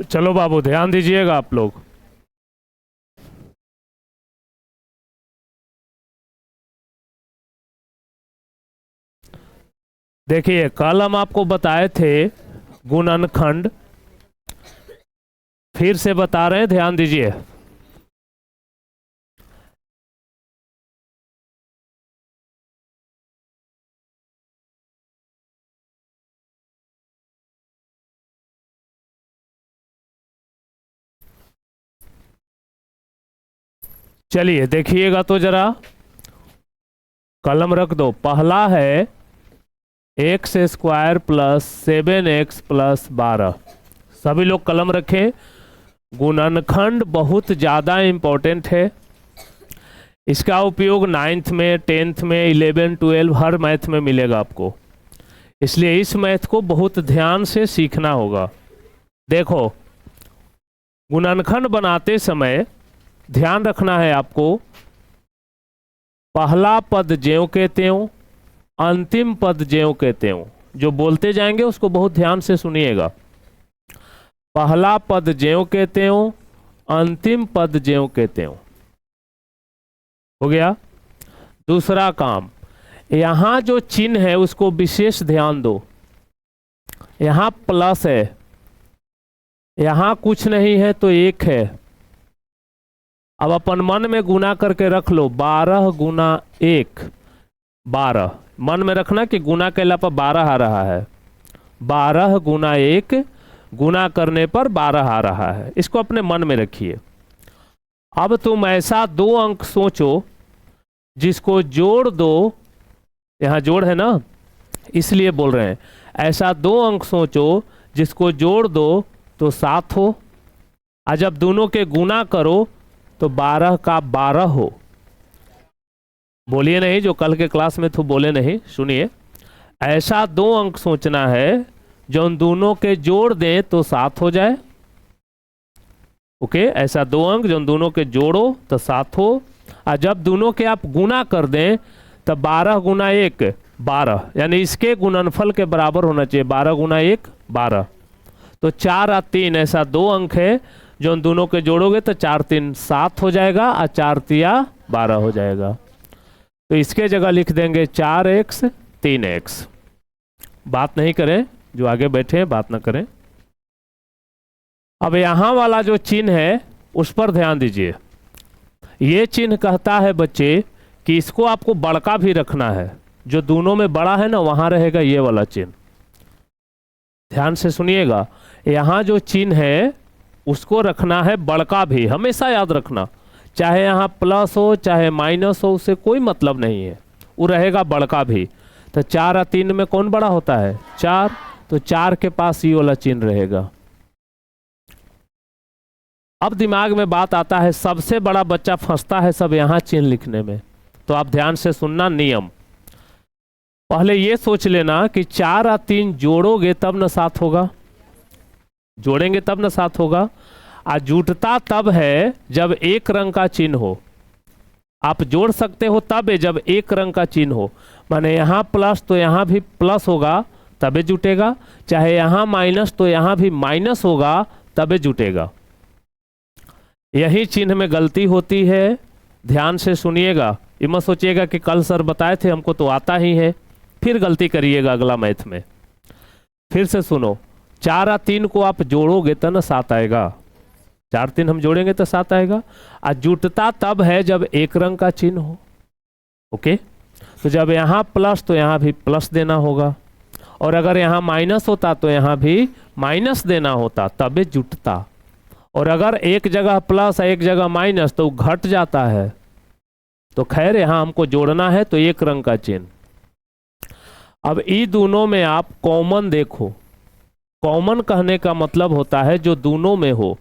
चलो बाबू ध्यान दीजिएगा आप लोग। देखिए कल हम आपको बताए थे गुणनखंड, फिर से बता रहे हैं, ध्यान दीजिए। चलिए देखिएगा तो जरा, कलम रख दो। पहला है x square plus 7x plus 12। सभी लोग कलम रखें। गुणनखंड बहुत ज़्यादा इम्पोर्टेंट है। इसका उपयोग 9th में, 10th में, 11, 12 हर मैथ में मिलेगा आपको। इसलिए इस मैथ को बहुत ध्यान से सीखना होगा। देखो गुणनखंड बनाते समय ध्यान रखना है आपको, पहला पद ज्यों के त्यों, अंतिम पद ज्यों के त्यों। जो बोलते जाएंगे उसको बहुत ध्यान से सुनिएगा। पहला पद ज्यों के त्यों, अंतिम पद ज्यों के त्यों। हो गया। दूसरा काम, यहां जो चिन्ह है उसको विशेष ध्यान दो। यहां प्लस है, यहां कुछ नहीं है तो एक है। अब अपन मन में गुना करके रख लो, 12 गुना 1 12। मन में रखना कि गुना कैला पर 12 आ रहा है। 12 गुना 1 गुना करने पर 12 आ रहा है। इसको अपने मन में रखिए। अब तुम ऐसा दो अंक सोचो जिसको जोड़ दो, यहां जोड़ है ना इसलिए बोल रहे हैं, ऐसा दो अंक सोचो जिसको जोड़ दो तो 7 हो, और जब दोनों के गुना करो तो 12 का 12 हो। बोलिए नहीं, जो कल के क्लास में तो बोले नहीं, सुनिए। ऐसा दो अंक सोचना है जो उन दोनों के जोड़ दें तो 7 हो जाए। ओके, ऐसा दो अंक जो उन दोनों के जोड़ो तो 7 हो, और जब दोनों के आप गुना कर दें तब 12 गुना 1 12, यानी इसके गुणनफल के बराबर होना चाहिए। 12 गुना 1 12, तो 4 और 3 ऐसा दो अंक है जो उन दोनों के जोड़ोगे तो 4 3 7 हो जाएगा, और 4 तिया 12 हो जाएगा। तो इसके जगह लिख देंगे 4x 3x। बात नहीं करें, जो आगे बैठे हैं बात ना करें। अब यहां वाला जो चिन्ह है उस पर ध्यान दीजिए। ये चिन्ह कहता है बच्चे कि इसको आपको बड़का भी रखना है। जो दोनों में बड़ा है ना वहां रहेगा ये वाला चिन्ह। ध्यान से सुनिएगा, यहां जो चिन्ह है उसको रखना है बड़का भी, हमेशा याद रखना। चाहे यहां प्लस हो चाहे माइनस हो, उससे कोई मतलब नहीं है, वो रहेगा बड़का भी। तो 4 और 3 में कौन बड़ा होता है? 4, तो 4 के पास ये वाला चिन्ह रहेगा। अब दिमाग में बात आता है, सबसे बड़ा बच्चा फंसता है सब यहां चिन्ह लिखने में। तो आप ध्यान से सुनना नियम। पहले ये सोच लेना कि 4 और 3 जोड़ोगे तब न 7 होगा, जोड़ेंगे तब न 7 होगा। और जुटता तब है जब एक रंग का चिन्ह हो। आप जोड़ सकते हो तब है जब एक रंग का चिन्ह हो। माने यहां प्लस तो यहां भी प्लस होगा तबे जुटेगा, चाहे यहां माइनस तो यहां भी माइनस होगा तबे जुटेगा। यही चिन्ह में गलती होती है। ध्यान से सुनिएगा, ये मत सोचिएगा कि कल सर बताए थे हमको तो आता ही है, फिर गलती करिएगा अगला मैथ में। फिर से सुनो, 4 और 3 को आप जोड़ोगे तो ना 7 आएगा। 4 3 हम जोड़ेंगे तो 7 आएगा। और जुटता तब है जब एक रंग का चिन्ह हो। ओके, तो जब यहाँ प्लस तो यहाँ भी प्लस देना होगा, और अगर यहाँ माइनस होता तो यहाँ भी माइनस देना होता, तबे जुटता। और अगर एक जगह प्लस एक जगह माइनस तो घट जाता है। तो खैर यहाँ हमको जोड़ना है तो एक रंग का चिन्ह। अब ई दोनों में आप कॉमन देखो। कॉमन कहने का मतलब होता है जो दोनों में हो,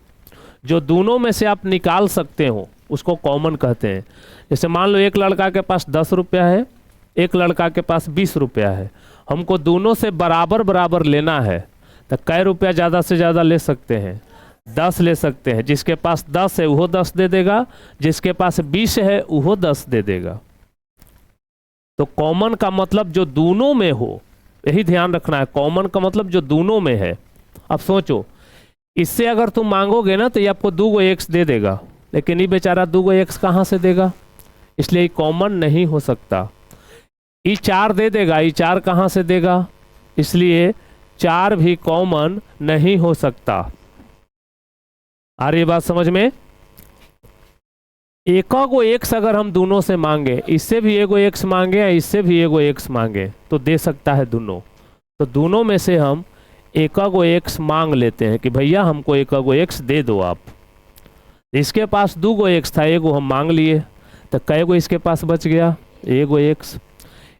जो दोनों में से आप निकाल सकते हो उसको कॉमन कहते हैं। जैसे मान लो एक लड़का के पास 10 रुपया है, एक लड़का के पास 20 रुपया है, हमको दोनों से बराबर बराबर लेना है। तो कै रुपया ज़्यादा से ज़्यादा ले सकते हैं? 10 ले सकते हैं। जिसके पास 10 है वो 10 दे देगा, जिसके पास 20 है वो 10 दे देगा। तो कॉमन का मतलब जो दोनों में हो, यही ध्यान रखना है। कॉमन का मतलब जो दोनों में है। अब सोचो, इससे अगर तुम मांगोगे ना तो ये आपको 2 एक्स दे देगा, लेकिन ये बेचारा 2 एक्स कहाँ से देगा, इसलिए कॉमन नहीं हो सकता। ये 4 दे देगा, ये 4 कहाँ से देगा, इसलिए 4 भी कॉमन नहीं हो सकता। आ रही बात समझ में? एका को एक्स अगर हम दोनों से मांगे, इससे भी एगो एक्स मांगे या इससे भी एगो एक्स मांगे, तो दे सकता है दोनों। तो दोनों में से हम एका को एक्स मांग लेते हैं कि भैया हमको एका को एक्स दे दो आप। इसके पास 2 एक्स था, एगो हम मांग लिए, तो कै गो इसके पास बच गया, एगो एक्स।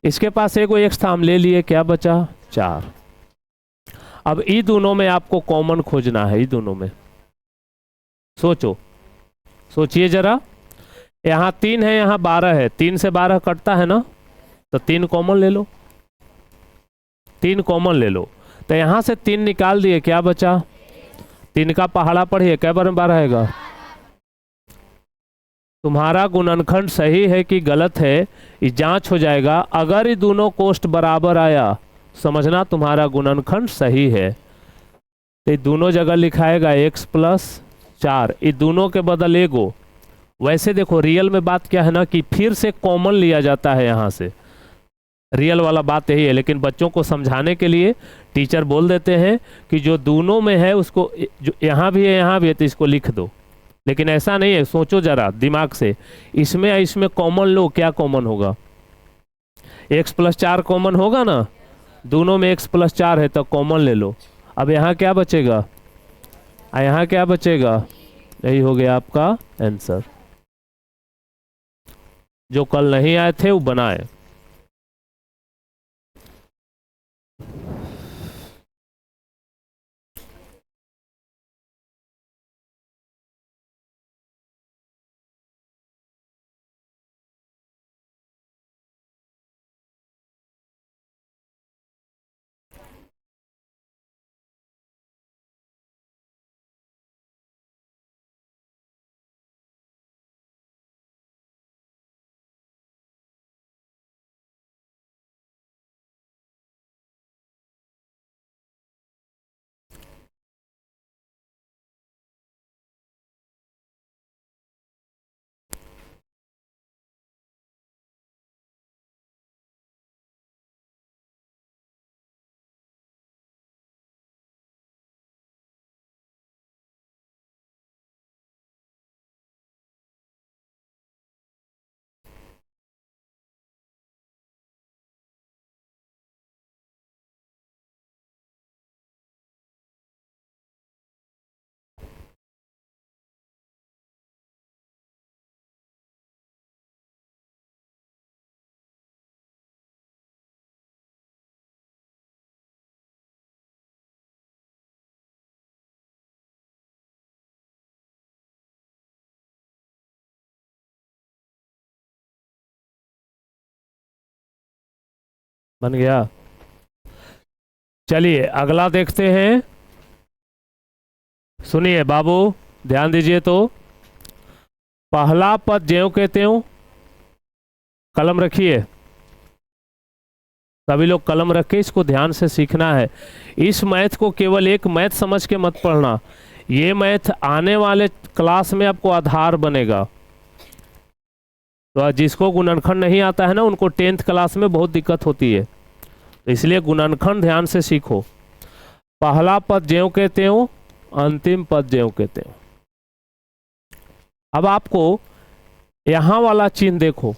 इसके पास एगो एक्स था, हम ले लिए, क्या बचा, 4। अब ई दोनों में आपको कॉमन खोजना है, ई दोनों में सोचो, सोचिए जरा। यहाँ 3 है, यहाँ 12 है, 3 से 12 कटता है ना, तो 3 कॉमन ले लो, 3 कॉमन ले लो। तो यहाँ से 3 निकाल दिए, क्या बचा, 3 का पहाड़ा पढ़िए, कै बार में 12 आएगा। तुम्हारा गुणनखंड सही है कि गलत है, ये जांच हो जाएगा। अगर ये दोनों कोष्ट बराबर आया, समझना तुम्हारा गुणनखंड सही है। तो ये दोनों जगह लिखाएगा x + 4, ये दोनों के बदल एगो। वैसे देखो रियल में बात क्या है ना, कि फिर से कॉमन लिया जाता है यहाँ से, रियल वाला बात यही है। लेकिन बच्चों को समझाने के लिए टीचर बोल देते हैं कि जो दोनों में है उसको, जो यहाँ भी है यहाँ भी है, तो इसको लिख दो। लेकिन ऐसा नहीं है, सोचो जरा दिमाग से, इसमें इसमें कॉमन लो, क्या कॉमन होगा, x + 4 कॉमन होगा ना, दोनों में x + 4 है तो कॉमन ले लो। अब यहाँ क्या बचेगा, यहाँ क्या बचेगा, यही हो गया आपका आंसर। जो कल नहीं आए थे वो बनाए। बन गया। चलिए अगला देखते हैं। सुनिए बाबू, ध्यान दीजिए। तो पहला पद ज्यों के त्यों, कलम रखिए, सभी लोग कलम रखे, इसको ध्यान से सीखना है। इस मैथ को केवल एक मैथ समझ के मत पढ़ना, ये मैथ आने वाले क्लास में आपको आधार बनेगा। तो जिसको गुणनखंड नहीं आता है ना, उनको 10th क्लास में बहुत दिक्कत होती है, तो इसलिए गुणनखंड ध्यान से सीखो। पहला पद ज्यों के त्यों, अंतिम पद ज्यों के त्यों। अब आपको यहां वाला चिन्ह देखो,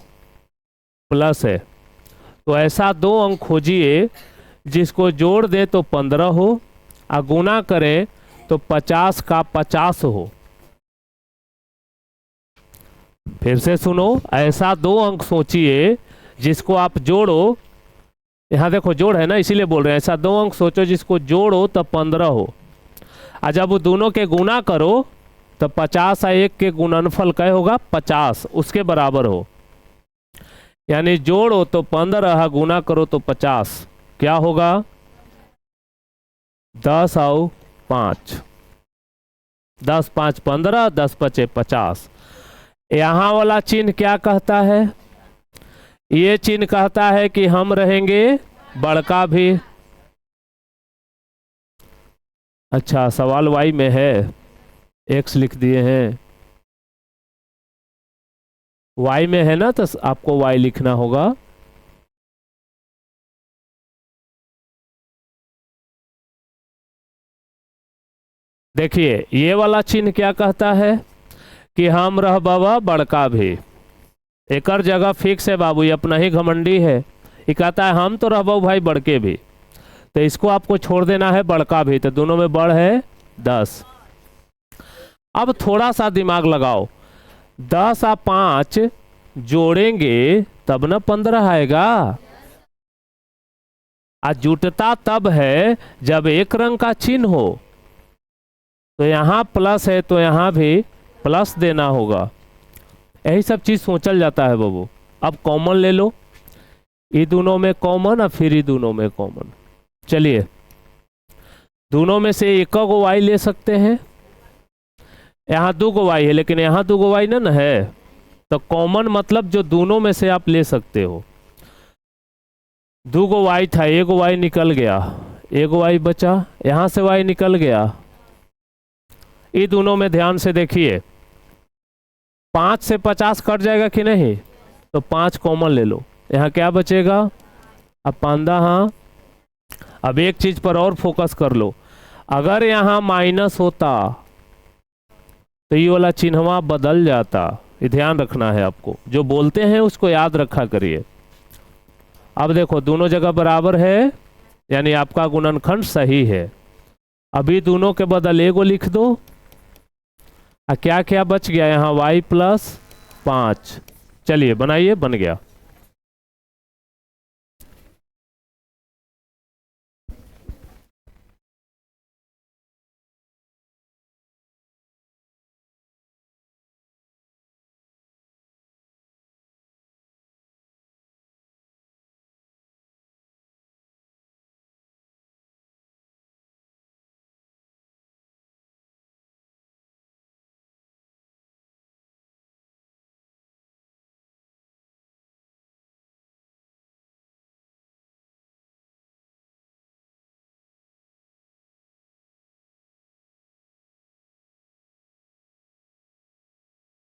प्लस है, तो ऐसा 2 अंक खोजिए जिसको जोड़ दे तो 15 हो, और गुना करें तो 50 का 50 हो। फिर से सुनो, ऐसा 2 अंक सोचिए जिसको आप जोड़ो, यहां देखो जोड़ है ना, इसीलिए बोल रहे हैं, ऐसा 2 अंक सोचो जिसको जोड़ो तो 15 हो, और जब वो दोनों के गुना करो तो 50 और 1 के गुणनफल क्या होगा, 50, उसके बराबर हो। यानी जोड़ो तो 15, गुना करो तो 50, क्या होगा, 10 और 5, 10 5 15, 10 5 50। यहां वाला चिन्ह क्या कहता है, ये चिन्ह कहता है कि हम रहेंगे बड़का भी, अच्छा, सवाल वाई में है, एक्स लिख दिए हैं। वाई में है ना, तो आपको वाई लिखना होगा। देखिए ये वाला चिन्ह क्या कहता है कि हम रह बाबा बड़का भी, एकर जगह फिक्स है बाबू, ये अपना ही घमंडी है। ये कहता है हम तो रह बाबू भाई बड़के भी, तो इसको आपको छोड़ देना है बड़का भी, तो दोनों में बड़ है 10। अब थोड़ा सा दिमाग लगाओ, 10 और 5 जोड़ेंगे तब ना 15 आएगा। आज जुटता तब है जब एक रंग का चिन्ह हो, तो यहाँ प्लस है तो यहाँ भी प्लस देना होगा। यही सब चीज सोचल जाता है बाबू। अब कॉमन ले लो, ये दोनों में कॉमन और फिर ये दोनों में कॉमन। चलिए दोनों में से एक को वाई ले सकते हैं, यहाँ 2 को वाई है लेकिन यहाँ 2 को वाई ना है, तो कॉमन मतलब जो दोनों में से आप ले सकते हो। 2 को वाई था, 1 वाई निकल गया, 1 वाई बचा, यहां से वाई निकल गया। ये दोनों में ध्यान से देखिए, 5 से 50 कट जाएगा कि नहीं, तो 5 कॉमन ले लो, यहाँ क्या बचेगा, अब 15। हाँ, अब एक चीज पर और फोकस कर लो, अगर यहाँ माइनस होता तो ये वाला चिन्हवा बदल जाता। ये ध्यान रखना है आपको, जो बोलते हैं उसको याद रखा करिए। अब देखो दोनों जगह बराबर है, यानी आपका गुणनखंड सही है। अभी दोनों के बदल एगो लिख दो, क्या क्या बच गया यहाँ, y प्लस 5। चलिए बनाइए, बन गया।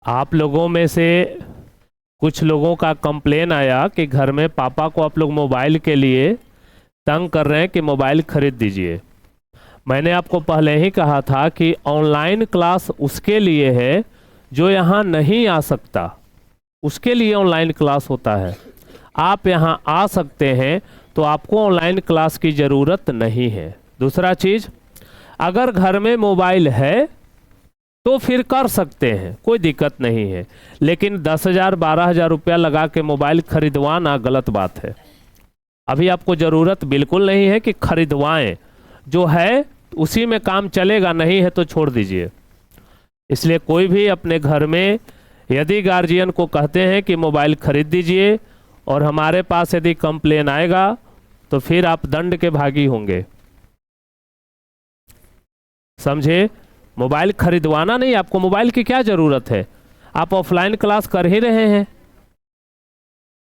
आप लोगों में से कुछ लोगों का कंप्लेन आया कि घर में पापा को आप लोग मोबाइल के लिए तंग कर रहे हैं कि मोबाइल खरीद दीजिए। मैंने आपको पहले ही कहा था कि ऑनलाइन क्लास उसके लिए है जो यहाँ नहीं आ सकता, उसके लिए ऑनलाइन क्लास होता है। आप यहाँ आ सकते हैं तो आपको ऑनलाइन क्लास की ज़रूरत नहीं है। दूसरा चीज़, अगर घर में मोबाइल है तो फिर कर सकते हैं, कोई दिक्कत नहीं है, लेकिन 10,000 12,000 रुपया लगा के मोबाइल खरीदवाना गलत बात है। अभी आपको ज़रूरत बिल्कुल नहीं है कि खरीदवाएं, जो है उसी में काम चलेगा, नहीं है तो छोड़ दीजिए। इसलिए कोई भी अपने घर में यदि गार्जियन को कहते हैं कि मोबाइल खरीद दीजिए और हमारे पास यदि कंप्लेन आएगा तो फिर आप दंड के भागी होंगे, समझे। मोबाइल खरीदवाना नहीं, आपको मोबाइल की क्या ज़रूरत है, आप ऑफलाइन क्लास कर ही रहे हैं,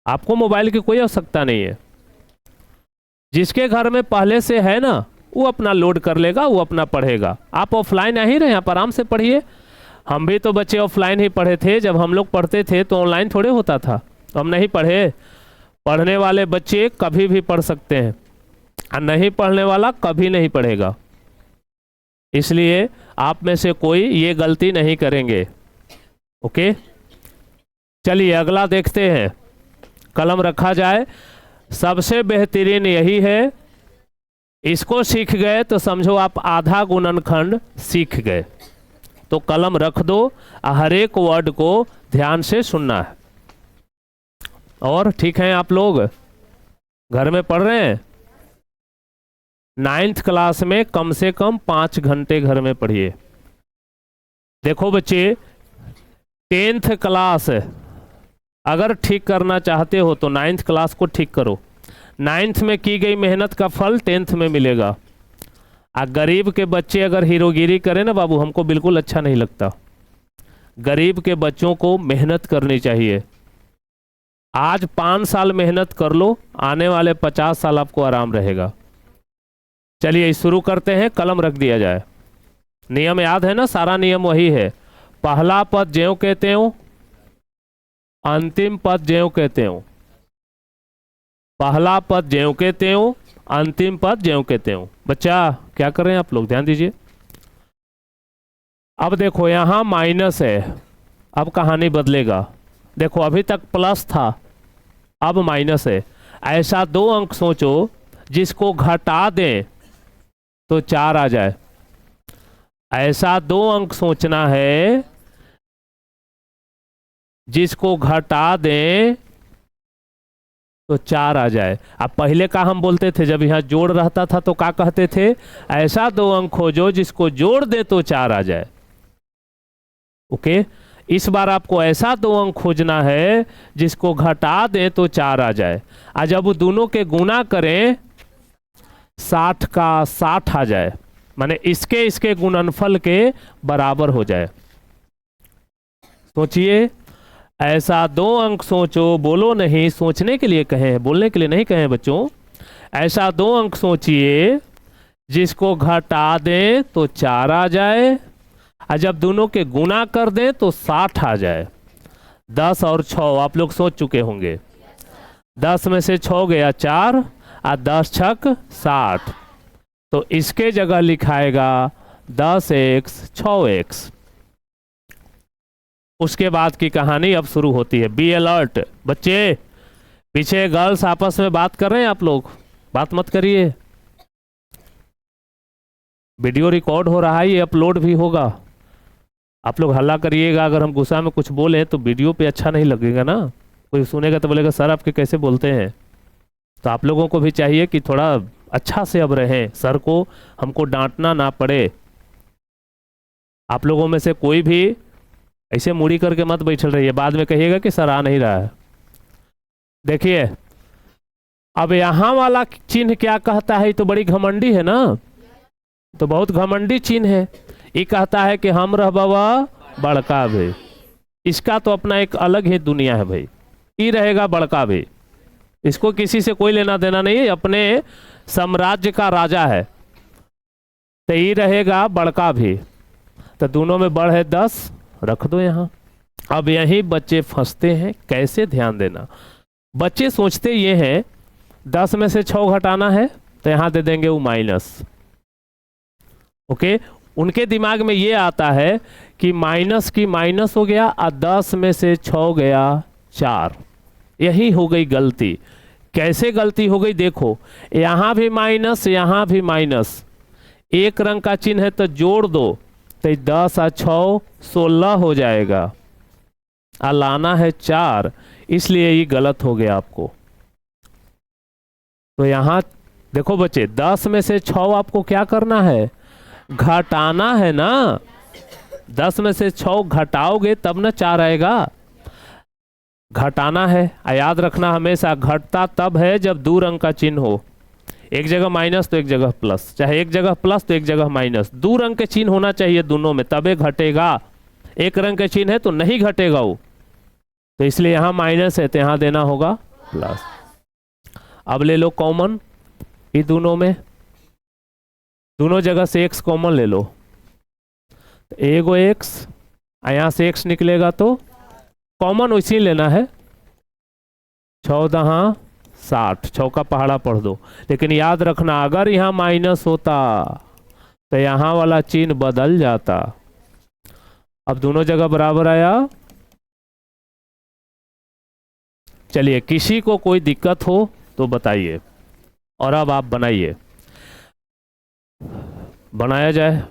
आपको मोबाइल की कोई आवश्यकता नहीं है। जिसके घर में पहले से है ना, वो अपना लोड कर लेगा, वो अपना पढ़ेगा। आप ऑफलाइन आ ही रहे हैं, आप आराम से पढ़िए। हम भी तो बच्चे ऑफलाइन ही पढ़े थे, जब हम लोग पढ़ते थे तो ऑनलाइन थोड़े होता था, तो हम नहीं पढ़े। पढ़ने वाले बच्चे कभी भी पढ़ सकते हैं और नहीं पढ़ने वाला कभी नहीं पढ़ेगा। इसलिए आप में से कोई ये गलती नहीं करेंगे, ओके। चलिए अगला देखते हैं, कलम रखा जाए। सबसे बेहतरीन यही है, इसको सीख गए तो समझो आप आधा गुणनखंड सीख गए। तो कलम रख दो, हर एक वर्ड को ध्यान से सुनना है। और ठीक है, आप लोग घर में पढ़ रहे हैं, 9th क्लास में कम से कम 5 घंटे घर में पढ़िए। देखो बच्चे, 10th क्लास अगर ठीक करना चाहते हो तो 9th क्लास को ठीक करो। 9th में की गई मेहनत का फल 10th में मिलेगा। गरीब के बच्चे अगर हीरोगिरी करें ना बाबू, हमको बिल्कुल अच्छा नहीं लगता। गरीब के बच्चों को मेहनत करनी चाहिए। आज 5 साल मेहनत कर लो, आने वाले 50 साल आपको आराम रहेगा। चलिए शुरू करते हैं, कलम रख दिया जाए। नियम याद है ना, सारा नियम वही है। पहला पद ज्यों के त्यों, अंतिम पद ज्यों के त्यों। पहला पद ज्यों के त्यों, अंतिम पद ज्यों के त्यों। बच्चा क्या कर रहे हैं आप लोग, ध्यान दीजिए। अब देखो यहां माइनस है, अब कहानी बदलेगा। देखो अभी तक प्लस था, अब माइनस है। ऐसा दो अंक सोचो जिसको घटा दें तो 4 आ जाए। ऐसा दो अंक सोचना है जिसको घटा दें तो 4 आ जाए। अब पहले का हम बोलते थे, जब यहां जोड़ रहता था तो क्या कहते थे, ऐसा दो अंक खोजो जिसको जोड़ दे तो 4 आ जाए। ओके, इस बार आपको ऐसा दो अंक खोजना है जिसको घटा दे तो 4 आ जाए। आज जब वो दोनों के गुना करें 60 का 60 आ जाए, माने इसके गुणनफल के बराबर हो जाए। सोचिए, ऐसा दो अंक सोचो, बोलो नहीं, सोचने के लिए कहे हैं, बोलने के लिए नहीं कहे हैं बच्चों। ऐसा दो अंक सोचिए जिसको घटा दें तो 4 आ जाए, और जब दोनों के गुना कर दें तो 60 आ जाए। 10 और 6 आप लोग सोच चुके होंगे। 10 में से 6 गया 4, और 10 छक 60, तो इसके जगह लिखाएगा 10x 6x। उसके बाद की कहानी अब शुरू होती है। बी अलर्ट बच्चे, पीछे गर्ल्स आपस में बात कर रहे हैं, आप लोग बात मत करिए। वीडियो रिकॉर्ड हो रहा है, ये अपलोड भी होगा। आप लोग हल्ला करिएगा, अगर हम गुस्सा में कुछ बोले तो वीडियो पे अच्छा नहीं लगेगा ना, कोई सुनेगा तो बोलेगा सर आपके कैसे बोलते हैं। तो आप लोगों को भी चाहिए कि थोड़ा अच्छा से अब रहें, सर को हमको डांटना ना पड़े। आप लोगों में से कोई भी ऐसे मुड़ी करके मत बैठल रहिए, बाद में कहिएगा कि सर आ नहीं रहा है। देखिए अब यहां वाला चिन्ह क्या कहता है, तो बड़ी घमंडी है ना, तो बहुत घमंडी चिन्ह है। ये कहता है कि हम रह बाबा बड़का भी। इसका तो अपना एक अलग ही दुनिया है भाई। ये रहेगा बड़का भी, इसको किसी से कोई लेना देना नहीं है, अपने साम्राज्य का राजा है। तो ये रहेगा बड़का भी, तो दोनों में बढ़ है 10, रख दो यहां। अब यही बच्चे फंसते हैं, कैसे, ध्यान देना। बच्चे सोचते ये हैं 10 में से 6 घटाना है तो यहां दे देंगे वो माइनस। ओके, उनके दिमाग में ये आता है कि माइनस की माइनस हो गया, और 10 में से 6 गया 4। यही हो गई गलती। कैसे गलती हो गई देखो, यहां भी माइनस यहां भी माइनस, एक रंग का चिन्ह है तो जोड़ दो, तो 10 और 6 16 हो जाएगा, और लाना है 4, इसलिए ये गलत हो गया आपको। तो यहां देखो बच्चे, 10 में से 6 आपको क्या करना है, घटाना है ना। 10 में से 6 घटाओगे तब ना 4 आएगा, घटाना है। याद रखना हमेशा घटता तब है जब दो रंग का चिन्ह हो, एक जगह माइनस तो एक जगह प्लस, चाहे एक जगह प्लस तो एक जगह माइनस, दो रंग के चिन्ह होना चाहिए दोनों में, तबे घटेगा। एक रंग के चिन्ह है तो नहीं घटेगा वो, तो इसलिए यहां माइनस है तो यहां देना होगा प्लस। अब ले लो कॉमन, ये दोनों में, दोनों जगह से x कॉमन ले लो, तो एगो x, यहां से x निकलेगा तो कॉमन वैसे ही लेना है। 14 60, 6 का पहाड़ा पढ़ दो। लेकिन याद रखना अगर यहां माइनस होता तो यहां वाला चिन्ह बदल जाता। अब दोनों जगह बराबर आया। चलिए, किसी को कोई दिक्कत हो तो बताइए, और अब आप बनाइए, बनाया जाए।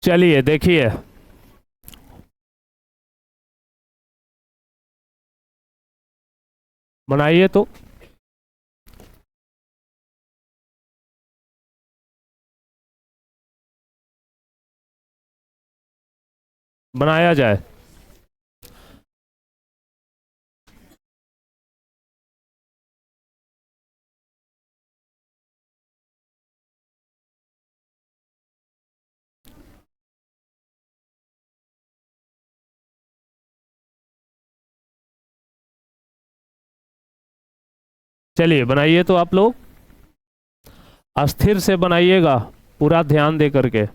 चलिए देखिए, बनाइए तो। बनाया जाए। चलिए बनाइए तो आप लोग, अस्थिर से बनाइएगा, पूरा ध्यान दे करके।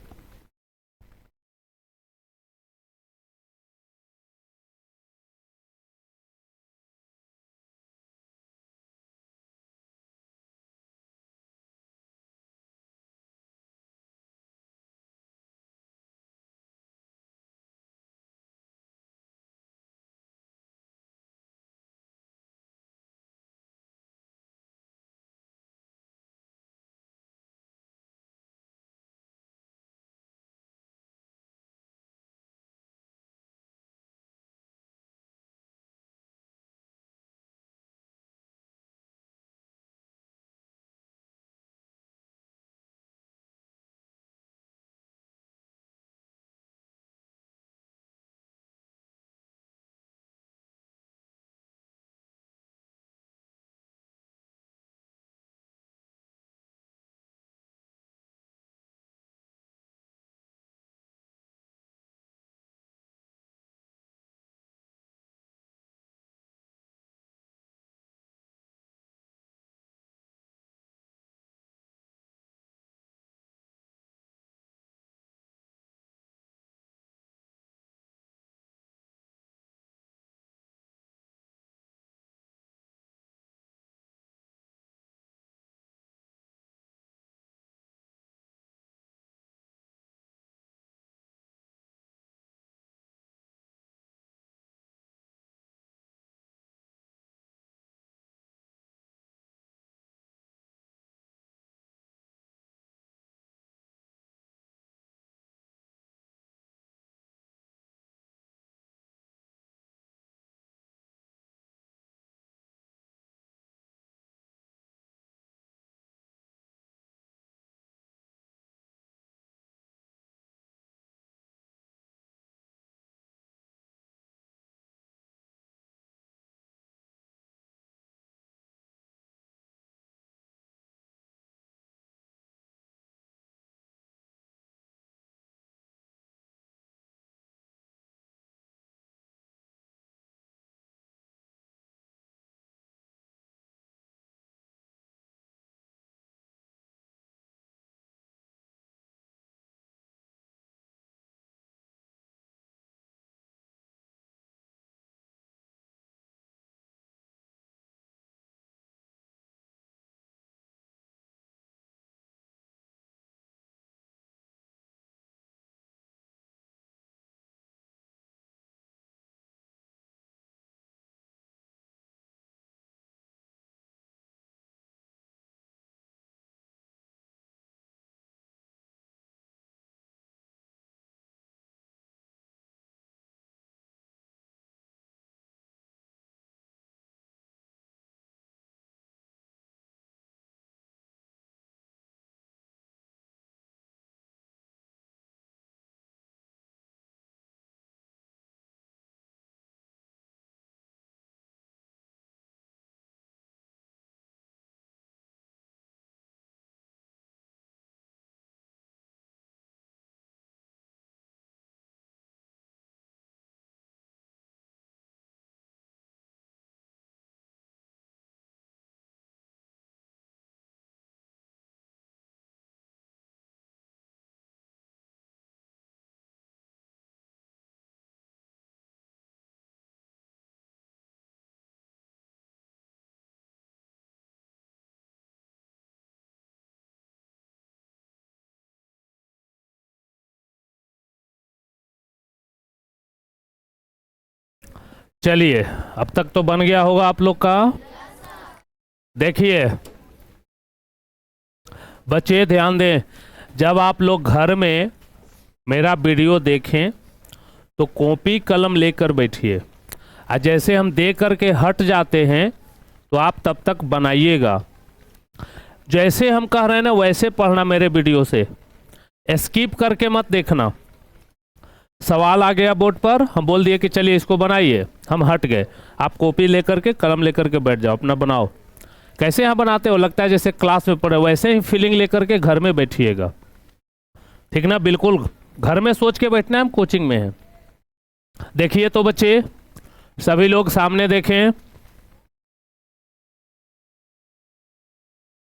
चलिए, अब तक तो बन गया होगा आप लोग का। देखिए बच्चे ध्यान दें, जब आप लोग घर में मेरा वीडियो देखें तो कॉपी कलम लेकर बैठिए, और जैसे हम दे करके हट जाते हैं तो आप तब तक बनाइएगा। जैसे हम कह रहे हैं ना वैसे पढ़ना, मेरे वीडियो से स्किप करके मत देखना। सवाल आ गया बोर्ड पर, हम बोल दिए कि चलिए इसको बनाइए, हम हट गए, आप कॉपी लेकर के कलम लेकर के बैठ जाओ, अपना बनाओ। कैसे यहाँ बनाते हो, लगता है जैसे क्लास में पढ़े, वैसे ही फीलिंग लेकर के घर में बैठिएगा, ठीक ना। बिल्कुल घर में सोच के बैठना है, हम कोचिंग में हैं। देखिए तो बच्चे सभी लोग सामने देखें।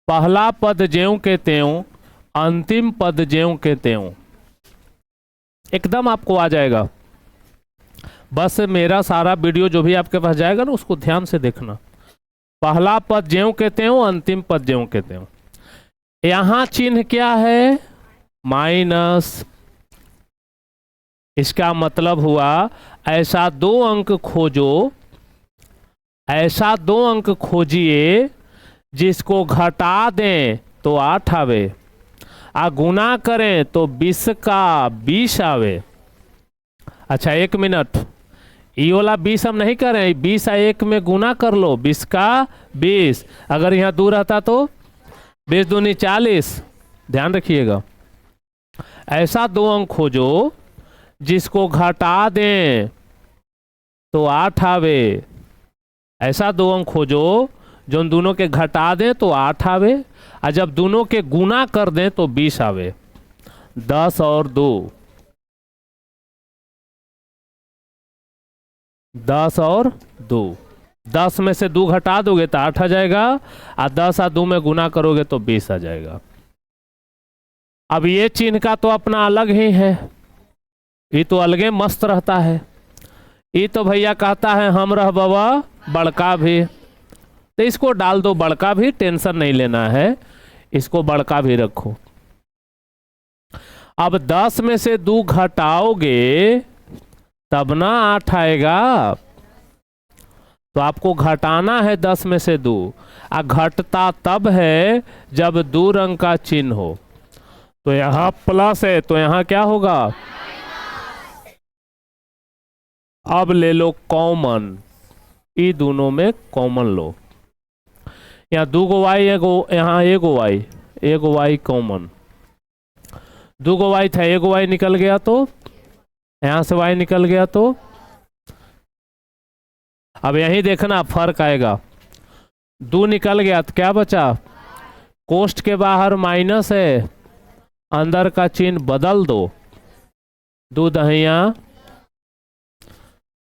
पहला पद ज्यों के त्यों, अंतिम पद ज्यों के त्यों, एकदम आपको आ जाएगा। बस मेरा सारा वीडियो जो भी आपके पास जाएगा ना उसको ध्यान से देखना। पहला पद ज्यों के त्यों, अंतिम पद ज्यों के त्यों। यहां चिन्ह क्या है, माइनस। इसका मतलब हुआ ऐसा 2 अंक खोजो, ऐसा 2 अंक खोजिए जिसको घटा दें तो 8 आवे, आ गुना करें तो 20 का 20 आवे। अच्छा 1 मिनट, ये वाला 20 हम नहीं करें, 20 आ 1 में गुना कर लो, 20 का 20। अगर यहाँ 2 रहता तो 20 दूनी 40। ध्यान रखिएगा, ऐसा 2 अंक खोजो जिसको घटा दें तो 8 आवे। ऐसा 2 अंक खोजो जो उन दोनों के घटा दें तो 8 आवे, और जब दोनों के गुना कर दें तो 20 आवे। 10 और 2, 10 और 2, 10 में से 2 घटा दोगे तो 8 आ जाएगा, और 10 और 2 में गुना करोगे तो 20 आ जाएगा। अब ये चिन्ह का तो अपना अलग ही है, ये तो अलगे मस्त रहता है। ये तो भैया कहता है हम रह बाबा बड़का भी, तो इसको डाल दो बड़का भी, टेंशन नहीं लेना है, इसको बड़का भी रखो। अब 10 में से 2 घटाओगे तब ना 8 आएगा, तो आपको घटाना है 10 में से 2, और घटता तब है जब 2 रंग का चिन्ह हो। तो यहां प्लस है तो यहां क्या होगा, अब ले लो कॉमन, ये दोनों में कॉमन लो। यहाँ 2 गो वाई, यहाँ 1 go why, 1 go why common. 2 go why था, 1 गो वाई निकल गया तो यहां से वाई निकल गया, तो अब यही देखना फर्क आएगा। 2 निकल गया तो क्या बचा, कोष्ठ के बाहर माइनस है, अंदर का चिन्ह बदल दो, 2 दहिया,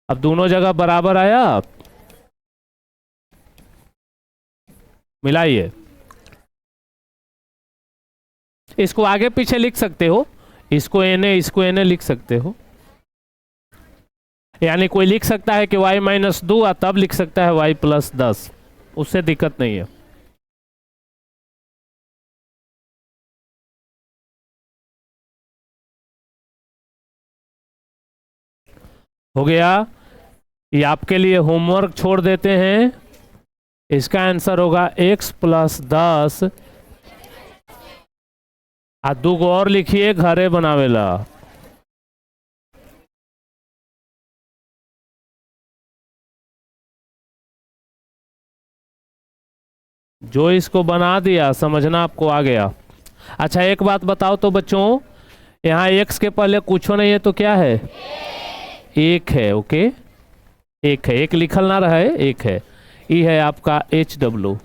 अब दोनों जगह बराबर आया, मिलाइए। इसको आगे पीछे लिख सकते हो, इसको एन इसको एन लिख सकते हो, यानी कोई लिख सकता है कि y माइनस 2, तब लिख सकता है y प्लस 10, उससे दिक्कत नहीं है। हो गया, ये आपके लिए होमवर्क छोड़ देते हैं। इसका आंसर होगा x प्लस 10, आ 2 गो और लिखिए घरे बनावेला। जो इसको बना दिया समझना आपको आ गया। अच्छा एक बात बताओ तो बच्चों, यहाँ x के पहले कुछ नहीं है तो क्या है, 1 है। ओके 1 है, 1 लिखल ना रहे, 1 है। ये है आपका HW।